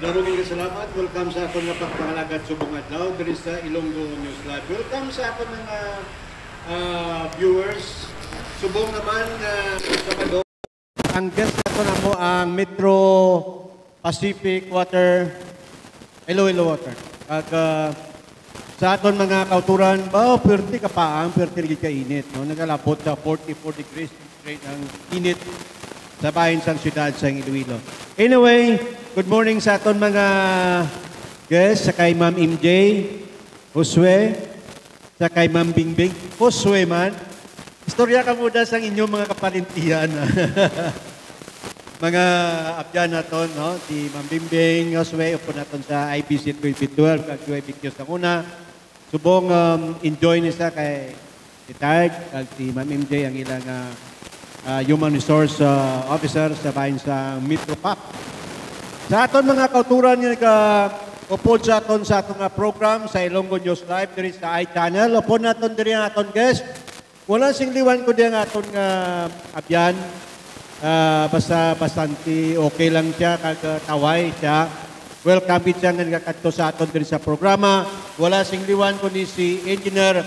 Darugin ka salamat. Welcome sa akong napagpangalagat subong adlaw diri sa Ilonggo News Live. Welcome sa akong mga viewers. Subong naman sa Mado. Ang guest nato na mo ang Metro Pacific Water, Iloilo Water. At sa aton mga kauturan, perti ka pa ang perti ka init. No? Nagalabot sa 44 degrees straight ang init sa bahin sa siyudad sa Iloilo. Anyway, good morning sa aton mga guests, sa kay Ma'am MJ, Josue, sa kay Ma'am Bingbing. Josue man, istorya ka muna sa inyong mga kaparintihan. Mga abyan naton, no? Si Ma'am Bingbing, Josue, upo naton sa IBC 2012, kag UIBQ sa una. Subong enjoy niya kay retired, kag si Ma'am MJ ang ilang Human Resource Officer sa bahin sa Metro PAP. Sa aton mga kauturan nga upod sa aton program sa Ilonggo News Live diri sa iChannel. Upod naton diri ang aton guest. Wala sing liwan ko diyan aton nga abyan. Basta bastante okay lang siya kag taway siya. Welcome siya nga nagakadto sa aton diri sa programa. Wala sing liwan ko ni si Engineer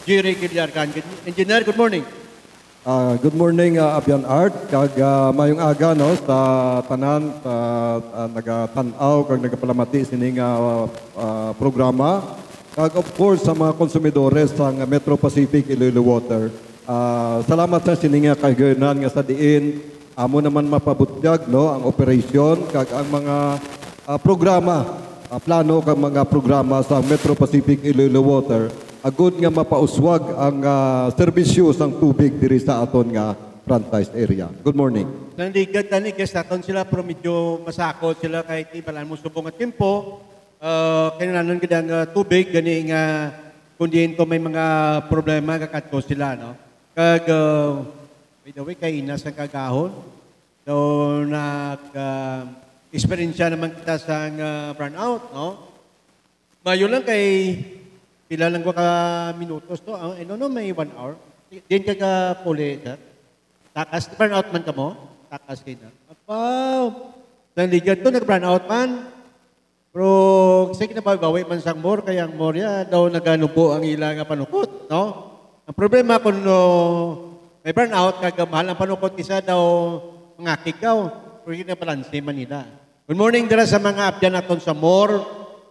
Jerry Gillargan. Engineer, good morning. Good morning, Abyan Art. Kag mayong aga no sa tanan nagatanaw kag nagapalamati sining programa. Kag of course sa mga konsumidores sa Metro Pacific Iloilo Water. Salamat sa sining kagayonan nga sa diin amo naman mapabutyag no ang operation kag ang mga programa plano kag mga programa sa Metro Pacific Iloilo Water. Agud nga mapauswag ang serbisyo sang tubig diri sa aton nga franchise area. Good morning. Nandigat tani guest aton sila pero medyo masakot sila kahit ibalan mo subong at tempo. Kailangan gid ang tubig gani nga kundi ito may mga problema kakadto sila no. Kag by the way kay inas ang kagahon. So experience naman kita sa burnout no. Mayo lang kay pila lang ko ka minutos to. No, may 1 hour. Diyan ka ka puli, sir. Takas, burn out man ka mo? Takas kayo na. Wow! Nandigan to, nag-burn out man. Pero, kasi kinabagawi man sang more, kaya ang more ya, daw naganubo ang ilang panukot, no? Ang problema kung may burn out, kagamahal ang panukot, isa daw mga kikaw. Pero yun na balanse man nila. Good morning dira sa mga abyan naton sa more,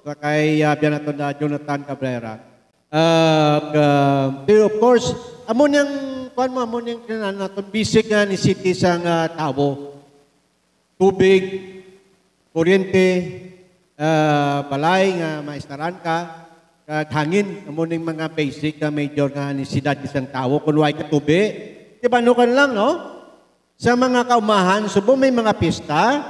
sa kay abyan naton na Jonathan Cabrera. Of course, amo niyang basic nga ni city sang tao. Tubig, kuryente, balay nga maistaran ka, kag hangin, amo ning mga basic nga major nga necesidad isang tao kun way ka tubig. Di ba no kan lang no? Sa mga kaumahan, subo may mga pista.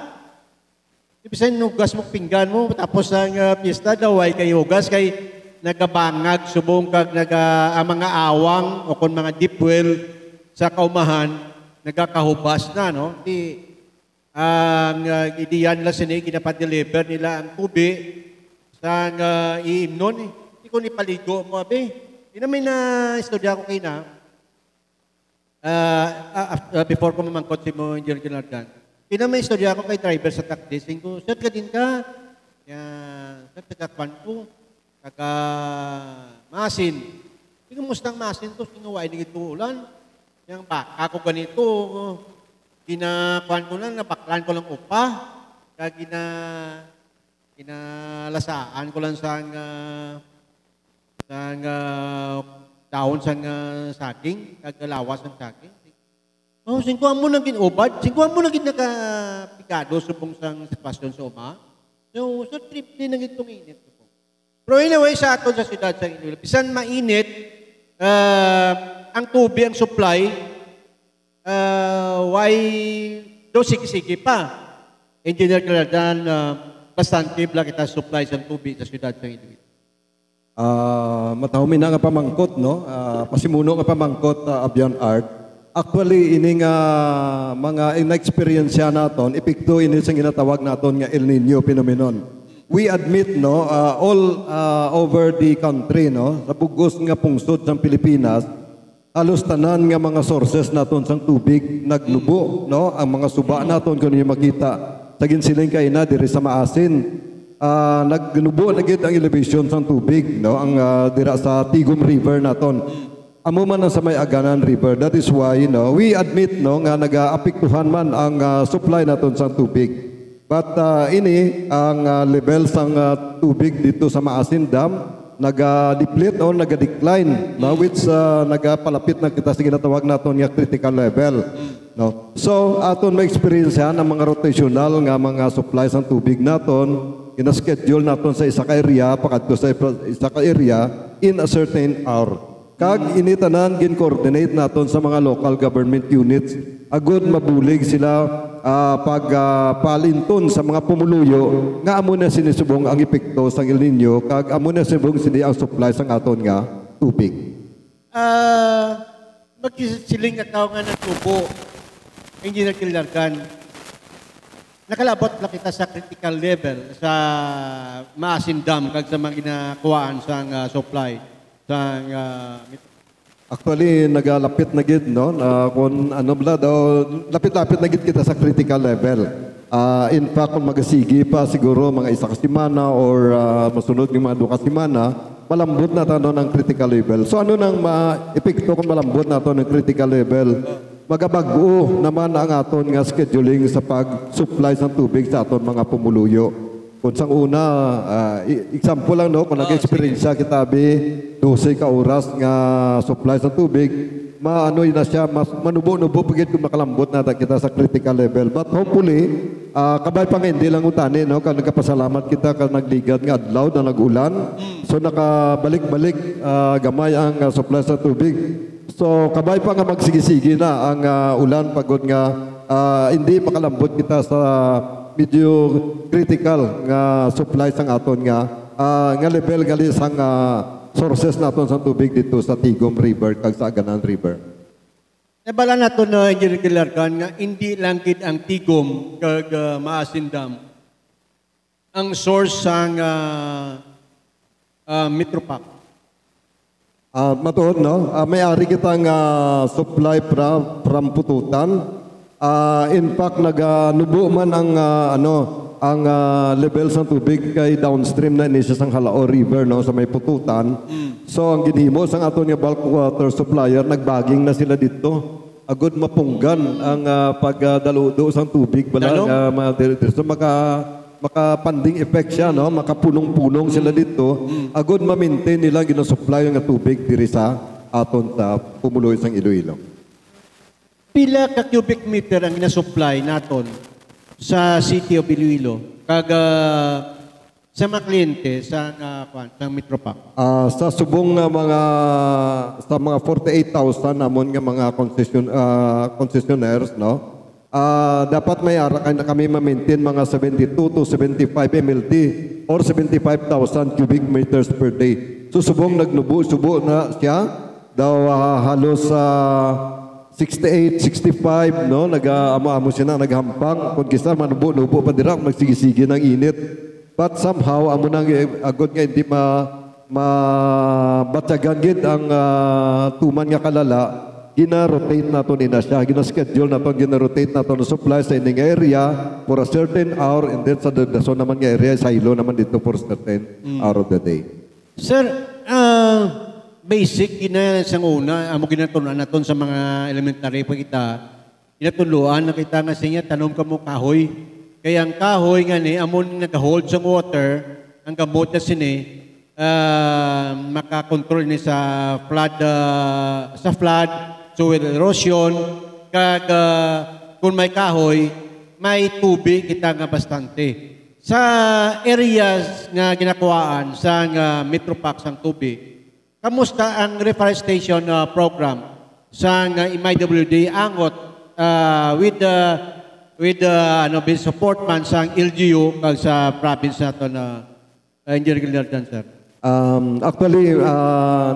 Ibisan nugas mo pinggan mo tapos ang pista daw ay kay hugas kay nagabangag subong kag ang mga awang o kon mga deep well sa kaumahan nagakahubas na no di ang idiyan la sini ginapadeliver nila ang tubig sa iimnon di ko ni paligo mo abi di namin na istorya ko kay na before ko mamangkot si mo Engineer Gillardan di namin istorya ko kay driver sa taxi singko sir ka din ka sir tagakwan ko kaka masin. Hindi mustang masin to, sinuway ni ito ulan. Yang baka ko ganito, ginakuan ko lang, napaklan ko lang upa. Kaya ginalasaan ko lang sang daon sang saging, kagalawas ng saging. Oh, singkuan mo nang ginubad, singkuan mo nang ginakapikado subong sang sitwasyon sa uma. So, sa trip din nang itong init. Pero anyway, sa aton sa siyudad sa Iloilo, bisan mainit, ang tubig, ang supply, why do sige-sige pa. Engineer Gillardan, bastante bla kita supply sa tubig sa siyudad sa Iloilo. Matawmin na nga pamangkot, no? Pasimuno nga pamangkot, Abyan Art. Actually, ini nga mga in-experience naton, epekto ini sa ginatawag naton nga El Nino phenomenon. We admit no all over the country no sa bugos nga pungsod sa Pilipinas halos tanan nga mga sources naton sang tubig naglubo no ang mga suba naton kuno makita sa ginsiling kaina diri sa Maasin. Nagnubo na gid ang elevation sa tubig, no, ang dira sa Tigom River naton. Amo man ang sa may Aganan River. That is why, no, we admit, no, nga nagaapektuhan man ang supply naton sa tubig. But ini ang level sang tubig dito sa Maasin Dam naga-deplete o naga-decline, no, which nagapalapit na kita sa ginatawag naton nga critical level, no. So aton may experience ang mga rotational nga mga supplies ng tubig naton ina-schedule naton sa isa ka area pakadto sa isa ka area in a certain hour. Kag initanan gin-coordinate naton sa mga local government units agud mabulig sila palinton sa mga pumuluyo nga amo na sinisubong ang epekto sa El Nino kag amo na sibong sini ang supply sang aton nga tubig. Magkisiling ataw nga ng tubo, Engineer Kilargan, nakalabot na kita sa critical level sa Maasin Dam kag sa mga ginakuhaan sa supply sa Actually, nagalapit na gid, no, na kung ano bala daw, lapit-lapit na gid kita sa critical level. In fact, kung magasigi pa siguro mga isa ka semana or masunod yung mga 2 ka semana, malambot na tayo ng critical level. So ano nang ma-epekto kung malambot na tayo ng critical level? Magabago naman ang aton nga scheduling sa pag-supply ng tubig sa aton mga pumuluyo. Kung sang una, example lang, no, kung nag-experience kita 12 ka oras nga supply sa tubig, maano na siya, mas manubo-nubo pagit kung makalambot na kita sa critical level. But hopefully, kabay pang hindi lang utani, no, kung nagkapasalamat kita kung nagligad nga adlaw na nag-ulan, so nakabalik-balik gamay ang supply sa tubig. So kabay pa nga magsigisigi na ang ulan pagod nga hindi makalambot kita sa medyo critical nga supply sang aton nga level gali sang sources naton sa tubig dito sa Tigom River kag sa Aganan River. Nabala nato na Engineer Kilargan nga hindi lang gid ang Tigom kag Maasin Dam ang source sang Metropac. Matuod, no? May-ari kitang supply from Pututan. In fact, naganubo man ang ang levels ng tubig kay downstream na inisya sang Halao River, no, sa may Pututan. So ang ginhimo sang aton nga bulk water supplier nagbaging na sila dito. Agud mapunggan ang pagdaludo sang tubig bala so maka-panding effect siya, no, makapunong-punong sila dito. Agud ma-maintain nila gina-supply nga tubig diri sa aton sa pumuloy sang Iloilo. Pila ka cubic meter ang ina-supply naton sa City of Iloilo kag sa mga kliyente sa Metropac? Sa subong nga mga 48,000 namon nga mga concessionaires, no, dapat may ara kami ma-maintain mga 72 to 75 MLD or 75,000 cubic meters per day. So subong nagnubo-subo na siya daw halos 68, 65, no, nag-amo siya na naghampang kung kisa manubo-nubo pa dira magsigi-sige ng init. But somehow amo nang agod nga hindi mabatyagan gid ang tuman nga kalala, gina-rotate nato nina siya, gina-schedule nato, gina-rotate nato na supply sa ining area for a certain hour and then sa dason naman nga area silo naman dito for certain hour of the day. Sir, basic ina sang una amo ginatunan naton sa mga elementary pa kita ginatuluan na kita nga siya tanom kamo kahoy kaya ang kahoy nga ni amon nag-hold sa water ang gamot na sini makakontrol ni sa flood soil erosion kag kung may kahoy may tubig kita nga bastante sa areas nga ginakuhaan sa Metropac sang tubig. Kamusta ang reforestation program sa MIWD angot with the support man sa LGU kag sa province nato na Engineer Kilargan, sir? Actually,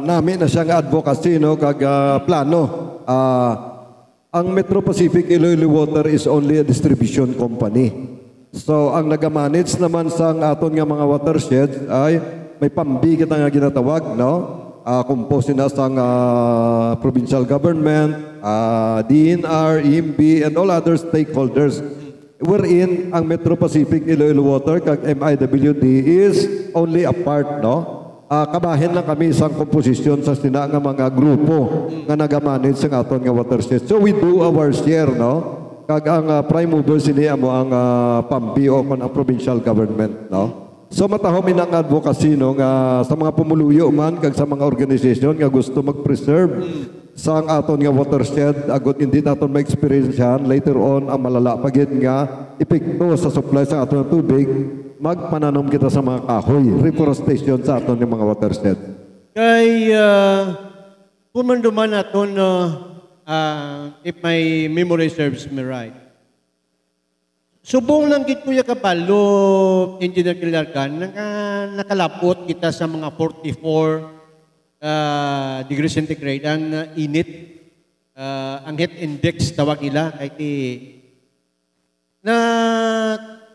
namin na siyang advocacy, no, kag plano. Ang Metro Pacific Iloilo Water is only a distribution company. So ang nagamanage naman sa aton nga mga watersheds ay may pambi kita nga ginatawag, no? Composed na sa provincial government, DNR, EMB, and all other stakeholders. wherein ang Metro Pacific Iloilo Water kag MIWD is only a part, no? Kabahin lang kami isang komposisyon sa sina nga mga grupo nga nagamanage sa aton nga watershed. So we do our share, no? Kag ang prime mover sini amo ang PAMPI o ang provincial government, no? So matahom inang advocacy, no, nga sa mga pumuluyo man kag sa mga organisasyon nga gusto mag-preserve sa ang aton nga watershed agot hindi naton ma-experience yan later on ang malala pagid nga epekto sa supply sa aton tubig, magpananom kita sa mga kahoy, reforestation sa aton nga mga watershed. Kay pumanduman naton if my memory serves me right. Subong lang gid Kuya Kapalo, Engineer Kilarkan, nakalapot kita sa mga 44 degrees centigrade ang init, ang heat index tawag nila kay na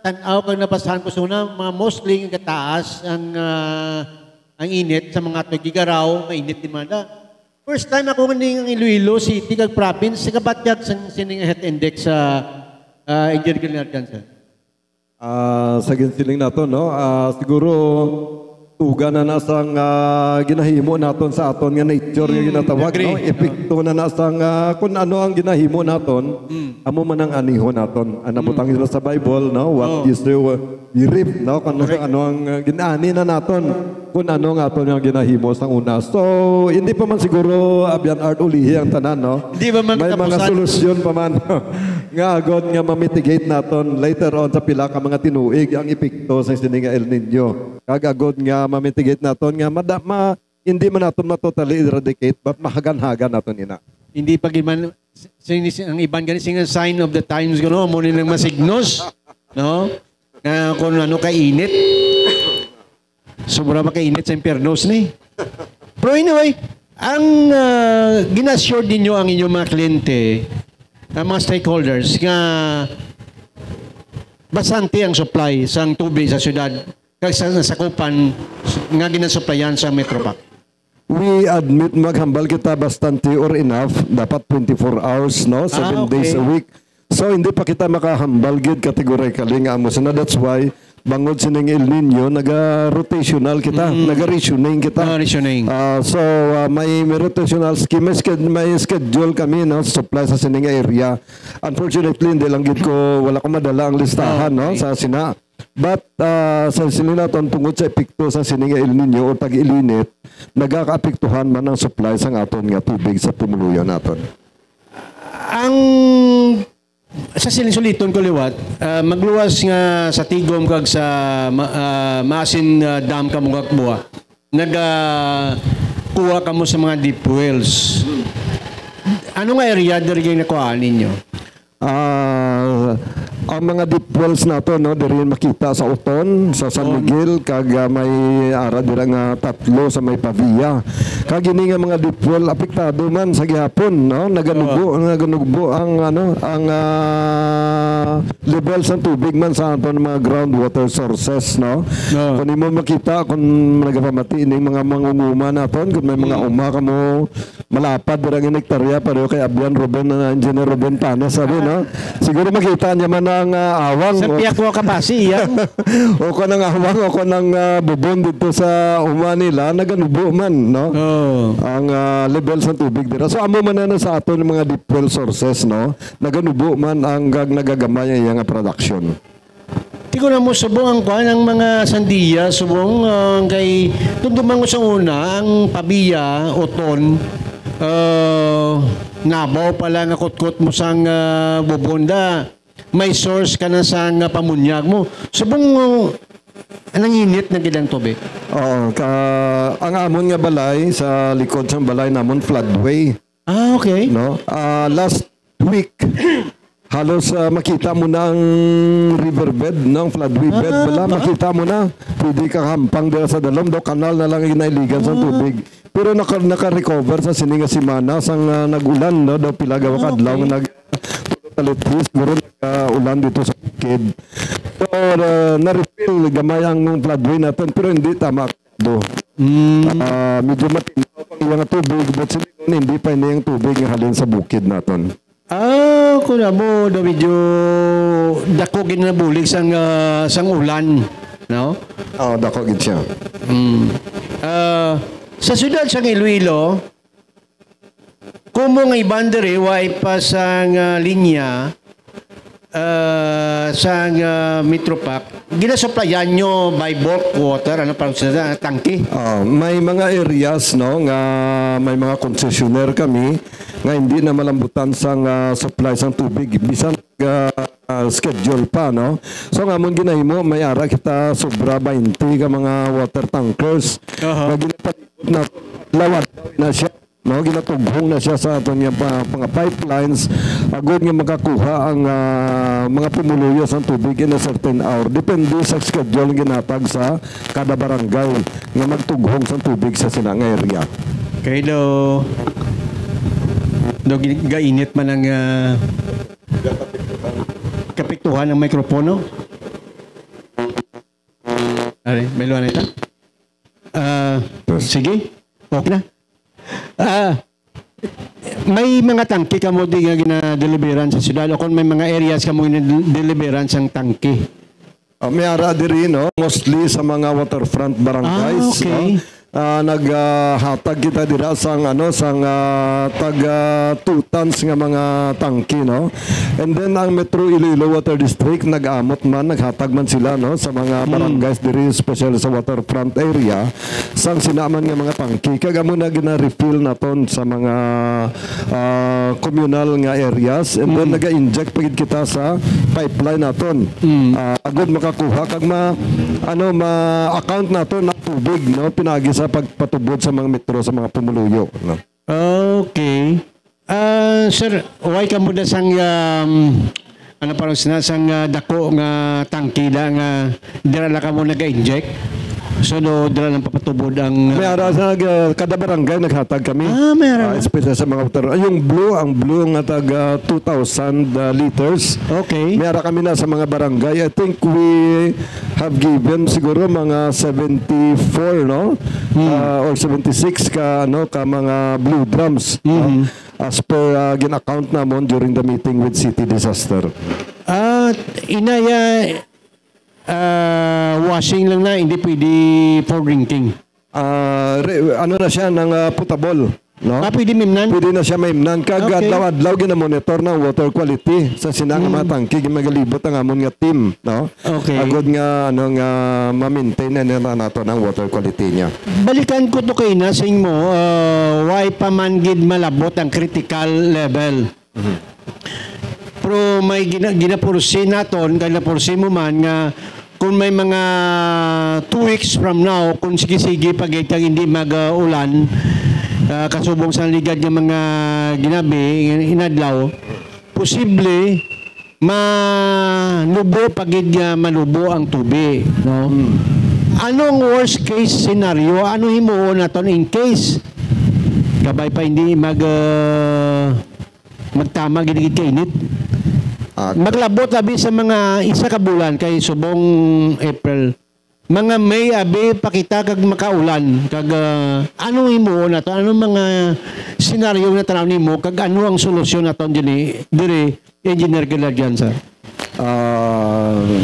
tanaw kag nabasahan ko suna mga mostly nga kataas ang init sa mga tugigaraw, mainit din man da. First time ako ng Iloilo City kag province, sikabatyag sining heat index sa Engineer Kilarkan, sir. Sa ginsiling nato, no? Siguro tuga na nasang ginahimo naton sa aton nga nature nga ginatawag, no? Epekto na nasang kung ano ang ginahimo naton, amo man ang aniho naton. Nabutang sila sa Bible, no? What is the reap, no? Kung ano ang ginani na naton, kung ano nga aton ang ginahimo sa una. So, hindi pa man siguro Abian Art ulihi ang tanan, no? Hindi ba man may mga solusyon pa man nga agad nga ma-mitigate naton later on sa pila ka mga tinuig ang epekto sa sininga El Nino. Kagagod nga ma-mitigate naton nga hindi man naton ma-totally eradicate but mahagan-hagan naton ina. Hindi pa giman ang iban gani sing sign of the times gano mo ni nang masignos, no? Nga kung ano kainit. Sobra makainit sa impyernos ni. Pero anyway, ang ginassure ninyo ang inyong mga kliyente, ang mga stakeholders nga basante ang supply sa tubig sa syudad kag sa sakupan nga ginasupplyan sa Metropac. We admit maghambal kita bastante or enough, dapat 24 hours, no? 7 days a week. So hindi pa kita makahambal gid categorically nga amo na. That's why bangod sining El Nino naga-rotational kita, naga-rationing kita. Rationing. May rotational scheme, may schedule kami, no, supply sa sining area. Unfortunately hindi lang gid ko wala ko madala ang listahan, no, sa sina. But sa sinina tungod sa epekto sa sining El Nino o tag-ilinit, nagaka-apektuhan man ang supply sa aton nga tubig sa pumuluyo naton. Ang sa silisuliton ko liwat, magluwas nga sa Tigom kag sa Maasin Dam kamugak buwa. Kuha kamo sa mga deep wells. Ano nga area diri nakuha ninyo? Ang mga deep wells nato, no, diri makita sa Uton, sa San Miguel, kag may ara dira nga 3 sa may Pavia. Kag ini nga mga deep well apektado man sa gihapon, no, naganugbo ang level sa tubig man sa aton mga groundwater sources, no. Kung imo makita kung nagapamati ini mga mangunguma naton, kung may mga uma kamo malapad dira nga hektarya pareho kay Abian Ruben na Engineer Ruben Panes, sabi, no. Siguro makita niya man ang awang sa piyak ko kapasi yan. o ko nang awang o ko nang bubon dito sa uma nila naganubo man, no. Ang level sa tubig dira. So amo man na sa aton mga deep well sources, no, naganubo man ang nagagamay ang iyang production. Tigo na mo subong ang kuan ng mga sandiya, subong kay tundumang sa una ang Pabia, Uton, nabaw pala nga kutkot mo sang bubonda. May source ka na sa pamunyag mo. Subong anong init na gidang tubig? Oo. Ang amon nga balay, sa likod sa balay namon floodway. Okay. No? Last week, halos makita mo na ang riverbed, no? Floodway bed. Makita mo na. Pwede ka hampang dira sa dalom. Kanal na lang inailigan sa tubig. Pero naka-recover sa sininga simana sang nag-ulan, no? Daw pilagawa kadlaw nga talitis, meron ulan dito sa bukid. So, na-refill gamay ang floodway natin, pero hindi tama. Medyo matinaw pang iyang tubig, but hindi pa yung tubig nga halin sa bukid natin. kung mo do medyo dako ginabulig sang ulan, no? Oh, dako gid siya. Sa siyudad sa Iloilo, kung mo nga ibandere, wa pa sang linya sa Metropac, ginasuplayan nyo by bulk water, ano parang sila, tangke? May mga areas no nga may mga concessionaire kami nga hindi na malambutan sang supply sang tubig bisan schedule pa no. So nga mong ginahimo may ara kita sobra 20 ka mga water tankers. Nga ginapalibot na lawat na siya. No, ginatughong na siya sa aton nga mga pipelines agud nga makakuha ang mga pumuluyo sa tubig in a certain hour. Depende sa schedule ginatag sa kada barangay nga magtughong sa tubig sa sinang area. Kaya do gainit man ang kapiktuhan ng mikropono. Are, may luwan na ito? Sige, okay na. May mga tangke ka mo di nga gina-deliveran sa siyudad o kung may mga areas ka mo gina-deliveran sa tangke? May ara diri no, mostly sa mga waterfront barangays. Okay. Naghatag kita dira sang taga 2 tons nga mga tangke no. And then ang Metro Iloilo Water District nag-amot man, naghatag man sila no sa mga barangays diri especially sa waterfront area sang sinaman nga mga tangke kag amo na gina-refill naton sa mga communal nga areas and then naga-inject pagid kita sa pipeline naton. Agud makakuha kag ma-account naton na tubig no pinagi sa pagpatubod sa mga metro sa mga pumuluyo no. Okay. Sir, why ka mo na sang ano parang sinasang dako nga tangke nga dira la ka mo naga-inject? So, dira lang papatubod ang... May ara sa kada barangay naghatag kami. May ara. Especially sa mga water. Yung blue nga taga 2,000 liters. Okay. May ara kami na sa mga barangay. I think we have given siguro mga 74, no? Or 76 ka mga blue drums. As per gin-account namon during the meeting with City Disaster. Inaya... washing lang na, hindi pwede for drinking. Ano na siya ng potable, no? Pwede mimnan? Pwede na siya maimnan. Adlaw-adlaw gina-monitor ng water quality sa sinang mga tangke gimagalibot ang amon nga team, no? Okay. Agud nga ma-maintain na nato ng water quality niya. Balikan ko to kay na sing mo, why pa man gid malabot ang critical level. Pero may ginapursi naton, ginapursi mo man nga kung may mga 2 weeks from now, kung sige-sige pag hindi mag-ulan, kasubong sa ligad ng mga ginabi, inadlaw, posible manubo pag manubo ang tubig. No? Anong worst case scenario? Ano himuon naton in case kabay pa hindi magtama gid kainit? Maglabot abi sa mga isa ka bulan kay subong April. Mga May abi pakita kag makaulan kag ano himuon nato ano mga senaryo na tanaw nimo kag ano ang solusyon naton diri Engineer Galardian sir.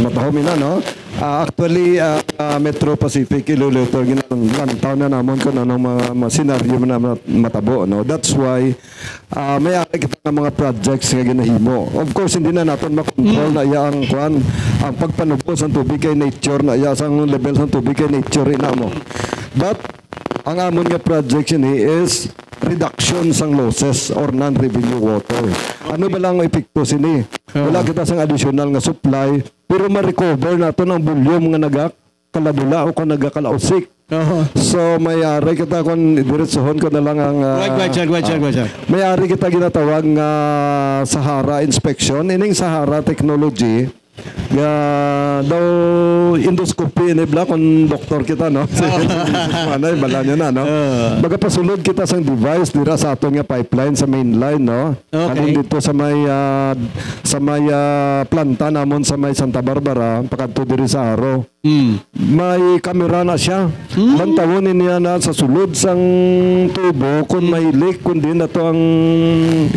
Matahom na no. Actually Metro Pacific Iloilo ginantaw na namon ko anong mga senaryo na matabo no. That's why may kita ng mga projects nga ginahimo. Of course hindi na naton makontrol na iya ang pagpanubo sa tubig kay nature na iya sang level sa tubig kay nature ina mo. But ang amon nga project ni is reduction sang losses or non-revenue water. Ano ba lang ang epekto sini? Wala kita sang additional nga supply pero ma-recover nato ang volume nga nagakaladula o kung nagakalausik. So may-ari kita kung diretsohon ko na lang ang may-ari kita ginatawag nga Sahara inspection. Ining Sahara technology daw endoscopy enabla kung doktor kita no. Manay bala niya na no. Magapasulod kita sang device dira sa aton nga pipeline sa mainline no. Kanang dito sa may planta namon sa may Santa Barbara pakadto diri sa Aro. may kamera na siya. Bantawonin niya na sa sulod sang tubo kung may leak, kundi na to ang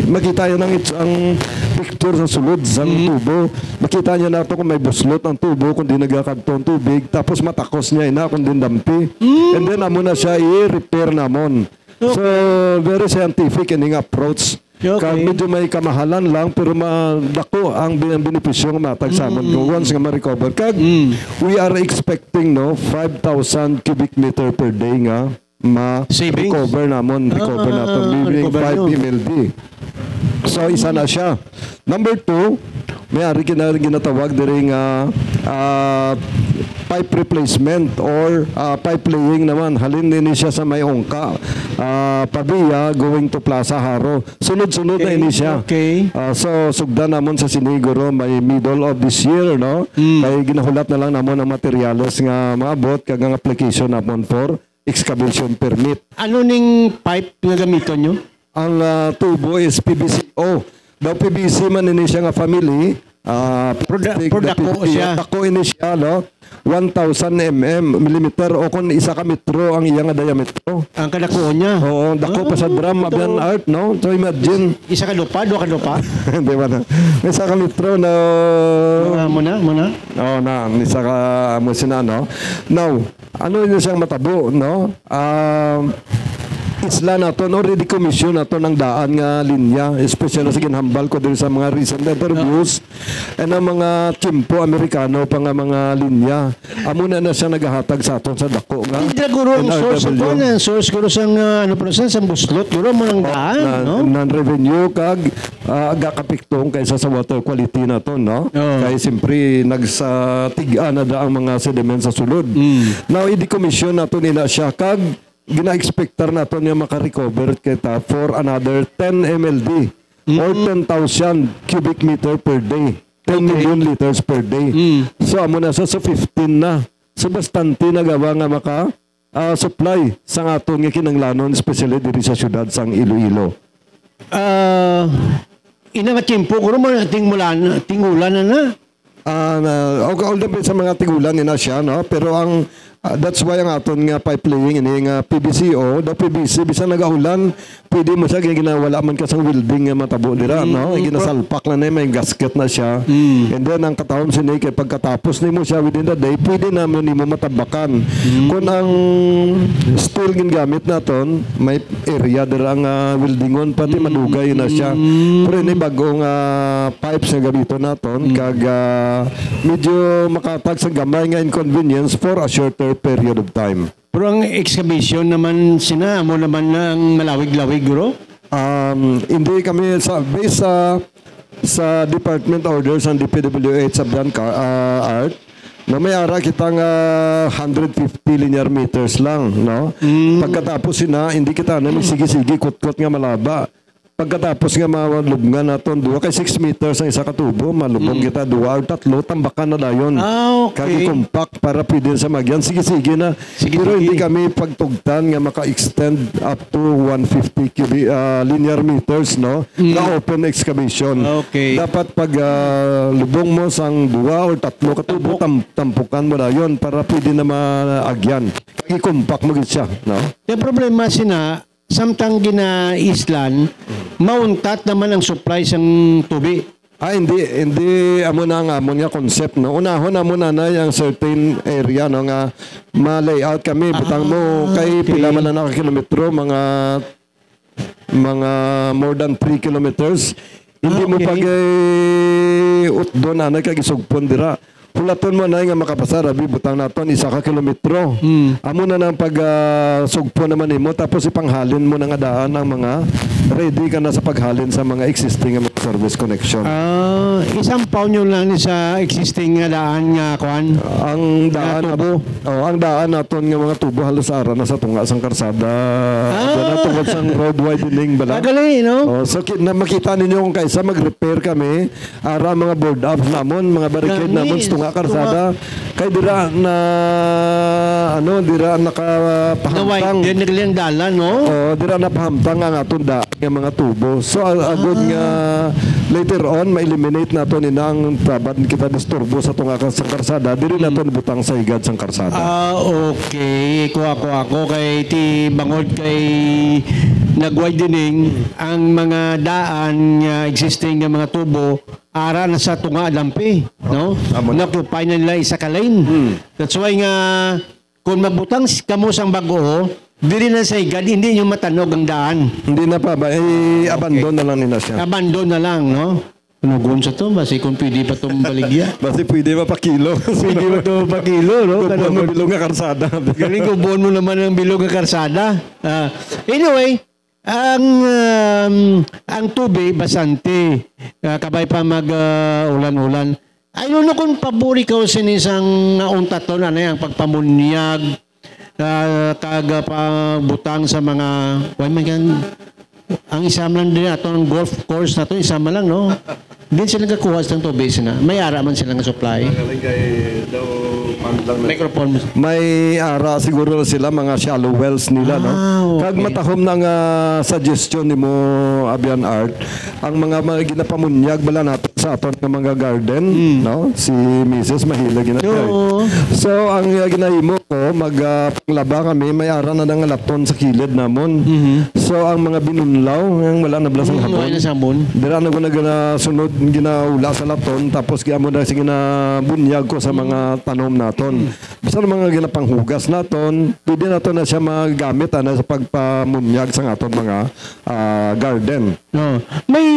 makita niya ang picture sa sulod sang tubo. Makita niya na to kung may buslot ang tubo, kundi nagkakadto ang tubig. Tapos matakos niya ina kundi dampi. And then amo na siya i-repair namon. So very scientific ining approach. Okay. Medyo may kamahalan lang pero madako ang benepisyo nga matagsamon ko once nga ma-recover. We are expecting 5,000 cubic meter per day nga ma-recover namon. Recover nato. Bibig 5 MLD. So isa na siya. Number 2, may ari ginatawag diri nga pipe replacement or pipe laying naman. Halin din siya sa may ongka. Pabiya going to Plaza Haro. Sunod-sunod na ini siya. Okay. So sugda namon sa siniguro may middle of this year, no? Kay ginahulat na lang namon ang materials nga maabot kag ang application namon for excavation permit. Ano ning pipe nga gamiton nyo? Ang tubo is PVC-O. Daw PVC man ini siya nga family. Dako siya. Dako ini siya, no? 1,000 millimeter o kung isa ka metro ang iyang diametro. Ang kadako niya? Oo, dako pa sa drum, abian art, no? So imagine. Isa ka lupa, dua ka lupa? Hindi ba na? Isa ka metro na... Muna? Oo na, isa ka musina, no? Now, ano yun siyang matabo, no? Isla naton already commission naton ang daan nga linya, especially sa ginhambal ko din sa mga recent interviews and ang mga chimpo Amerikano pa nga mga linya. Amo na siya nagahatag sa aton sa dako nga. Hindi guro ang source ko na source guro sang ano process ang buslot guro mo nang daan, no? Non-revenue kag gakapiktong kaysa sa water quality naton, no? Kay simpre nagsatigaan na da ang mga sediment sa sulod. Now i-decommission naton ina siya kag gina-expectar nato niya maka-recover kita for another 10 MLD or 10,000 cubic meter per day. 10 million liters per day. So, amo na sa 15 na. So, bastante nagawa nga supply sa aton nga kinanglanon, especially diri sa syudad sang Iloilo. Ina nga timpo, kuro mo tingulan na. All the sa mga tigulan nila siya, no? Pero ang that's why ang aton nga pipe laying ini nga PVC-O, the PVC bisan nagaulan, pwede mo siya ginawala man ka sang welding nga matabo dira, no? Ginasalpak na may gasket na siya. And then ang katawon sini kay pagkatapos nimo siya within the day, pwede naman nimo matabakan. Kung ang steel gingamit naton, may area dira nga weldingon pati madugay na siya. Pero ini bagong pipes nga gamito naton kag medyo makatag sa gamay nga inconvenience for a shorter period of time. Pero ang excavation naman mo naman na ang malawig-lawig guro? Hindi kami based sa department orders ng DPWH sa Art na may ara kitang 150 linear meters lang, no? Pagkatapos hindi kita na sige-sige kot-kot nga malaba. Pagkatapos nga malubngan naton 2 kay 6 meters ang isa ka tubo, malubong kita 2 or 3 tambakan na dayon. Okay. Kagi compact para pwede sa magyan. Sige na. Pero hindi kami pagtugtan nga maka-extend up to 150 linear meters, no? Na open excavation. Okay. Dapat pag lubong mo sang 2 or 3 ka tubo, tampukan mo dayon para pwede na maagyan. Kagi compact mo gid siya, no? Yung problema samtang gina-islan, mauntat naman ang supply sang tubig. Hindi amo na nga amon nga concept, no. Unahon amo na yung certain area, no, nga ma-layout kami butang mo kay pila man na kilometro, mga more than 3 kilometers. Hindi mo pag utdo na kagisugpon dira. Hulaton mo na nga makapasar, butang naton 1 kilometro. Amo na nang pag sugpo naman nimo tapos ipanghalin mo na nga daan ang mga ready ka na sa paghalin sa mga existing mga service connection. Isang pound yun lang sa existing nga daan nga kuan. Ang daan ang daan naton nga mga tubo halos ara na sa tunga sang karsada. Na tungod sang road widening bala. Tagali, no? So makita ninyo kung kaysa mag-repair kami ara mga board ups namon, mga barricade namon tunga karsada. Kay dira na dira nakapahamtang. Naway, din dala, no? Dira napahamtang ang atong yung mga tubo. So agud nga later on ma-eliminate naton inang tabad kita disturbo sa tunga sa karsada, diri naton butang sa higad sang karsada. Okay. Ako kay ti bangod kay nagwidening ang mga daan nga existing nga mga tubo ara na sa tunga dampi, no? Nakupay na nila isa ka lane. That's why nga kung magbutang kamo sang bago, diri na sa higad, hindi nyo matanog ang daan. Hindi na pa ba abandon na lang nila siya. Abandon na lang, no? Nugon sa to, basi kung pwede pa itong baligya. Basi pwede pa kilo. Pwede pa ito pa kilo, no? Kubuan mo bilog nga karsada. Galing kubuan mo naman ang bilog nga karsada. Anyway, ang tubig basante, kabay pa mag ulan-ulan. Ayun no kung pabori ka sinisang naunta to na yung pagpamunyag, pagbutang sa mga ang isama lang din ato ng golf course na to, isama lang, no? Din sila nagkakuha sa tubig sila. May ara man sila ng supply. Microphone. May ara siguro sila mga shallow wells nila, no? Okay. Kag matahom ng suggestion ni mo Abian Art, ang mga ginapamunyag bala natin sa aton ng mga garden, no? Si Mrs. Mahila ginatay. So ang ginahimo ko panglaba kami may ara na ng lapton sa kilid namon. So ang mga binunlaw ang wala na blasang hapon. Dira na ko na sunod ginaula sa lapton tapos giamo na sige na bunyag ko sa mga tanom naton. Basta mga ginapanghugas naton, pwede naton na siya magamit sa pagpamunyag sa aton mga garden. No. May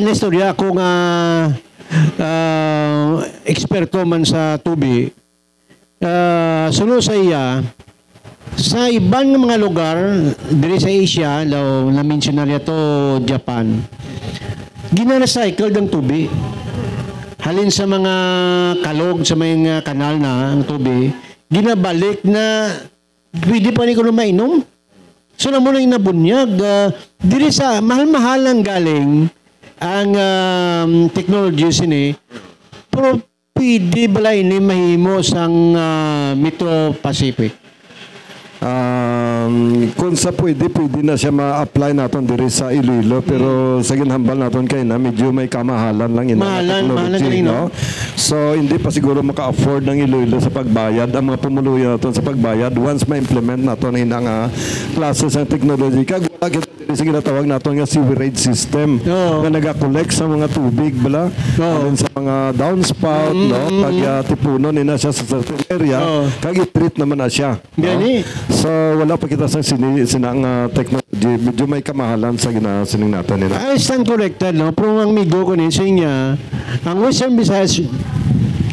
naistorya ako nga eksperto man sa tubig. Sunod sa iya, sa ibang mga lugar, diri sa Asia, na-mention na to Japan, gina-recycle ng tubig. Halin sa mga kalog, sa mga kanal na ang tubig, ginabalik na pwede pa rin ko na mainom. So na muna yung nabunyag. Diri sa mahal-mahal ang galing ang technologies ini, pero pwede bala ini mahimo sang Metro Pacific. Kung sa pwede na siya ma-apply natin diri sa Iloilo pero sa ginhambal natin kay na medyo may kamahalan lang technology, no? So hindi pa siguro maka-afford ng Iloilo sa pagbayad ang mga pumuluyo natin sa pagbayad once ma-implement natin ang classes ng technology. Kag wala kita sa ginatawag natin nga sewerage system na nag-collect sa mga tubig bala sa mga downspout, no? Pag tipunon nila siya sa certain area kag i-treat naman na siya, no? So wala pa kita sa sinang technology, medyo may kamahalan sa ginasining natin nila. I stand corrected, no? Pero ang migo ko niya, ang Western Visayas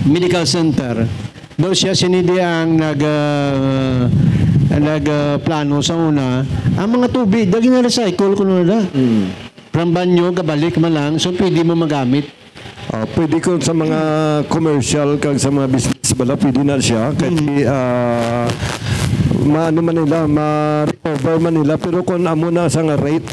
Medical Center, doon siya sinidi ang nagplano sa una, ang mga tubig, dagi na recycle ko na. From banyo, kabalik man lang, so pwede mo magamit. Pwede ko sa mga commercial kag sa mga business bala, pwede na siya. Kasi ma-recover man nila pero kung amo na sa nga rate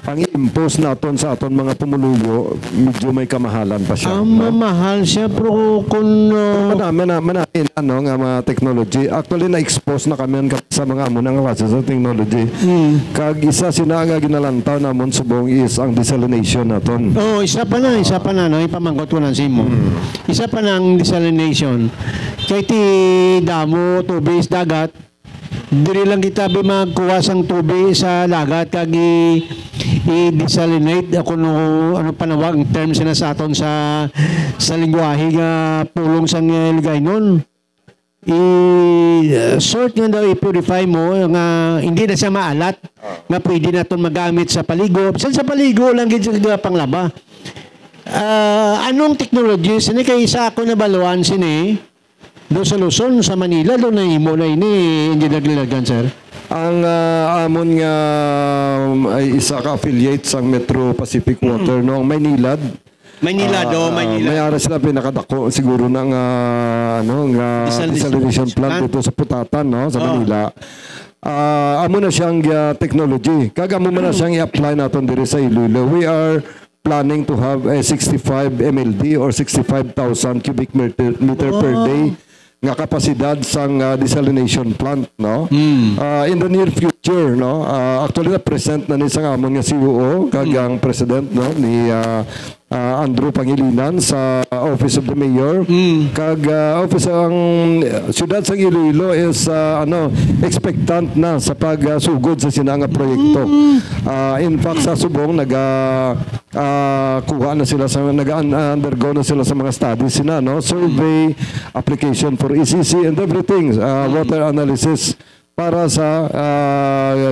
ang impose naton sa aton mga pumuluyo medyo may kamahalan pa siya. Mamahal siya pero kung manahin nga mga technology actually na-expose na kami sa mga amo ng classes of technology. Kag isa sina nga ginalantaw namon subong is ang desalination naton. Isa pa na no ipamangkot ko ng simo. Isa pa na ang desalination. Kay ti damo tubig dagat diri lang kita magkuha sang tubig sa dagat kag i-desalinate ako ano panawag ang terms na sa aton sa lingwahe nga pulong sang ligay nun. I-sort nga daw i-purify mo nga hindi na siya maalat nga pwede naton magamit sa paligo. Sa paligo lang gid sa panglaba. Anong technology sini kay isa ako nabaluan sini doon sa Luzon, sa Manila, doon na imo na ini hindi naglilagan, sir? Ang amon nga ay isa ka affiliate sa Metro Pacific Water, no? Maynilad. Maynilad. May ara sila pinakadako siguro ng desalination plant dito sa Putatan, no? Sa Manila. Amo na siyang technology. Kag amo man na siyang i-apply naton diri sa Iloilo. We are planning to have a 65 MLD or 65,000 cubic meter per day nga kapasidad sang desalination plant, no? In the near future, no? Actually na present na ni sang amon nga CEO kag ang president, no, ni Andrew Pangilinan sa Office of the Mayor. Kag office ang siyudad sang Iloilo is expectant na sa pagsugod sa sinanga proyekto. In fact sa subong kuha na sila sa undergo na sila sa mga studies sina, no, survey, application for ECC and everything, water analysis para sa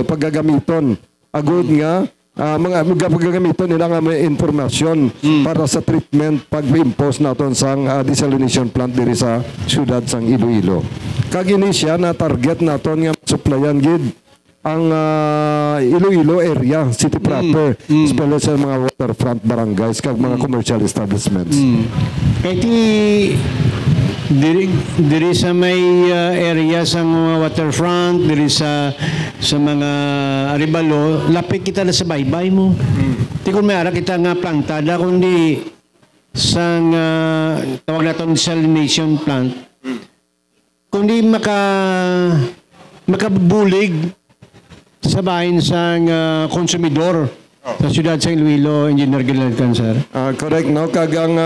paggagamiton agud nga mga paggagamiton nila nga may informasyon para sa treatment pag-impose naton sang desalination plant diri sa siyudad sang Iloilo. Kag ini siya na target naton nga supplyan gid ang Iloilo area, city proper, especially sa mga waterfront barangays kag mga commercial establishments. Kaya diri sa may area sa mga waterfront, diri sa mga Aribalo, lapit kita na sa baybay mo. Di kung may ara kita nga plantada, kundi sang tawag natin desalination plant, kundi makabulig sa bahin sa konsumidor sa siyudad sa Iloilo, Engineer Gilad sir. Correct, no? Kagang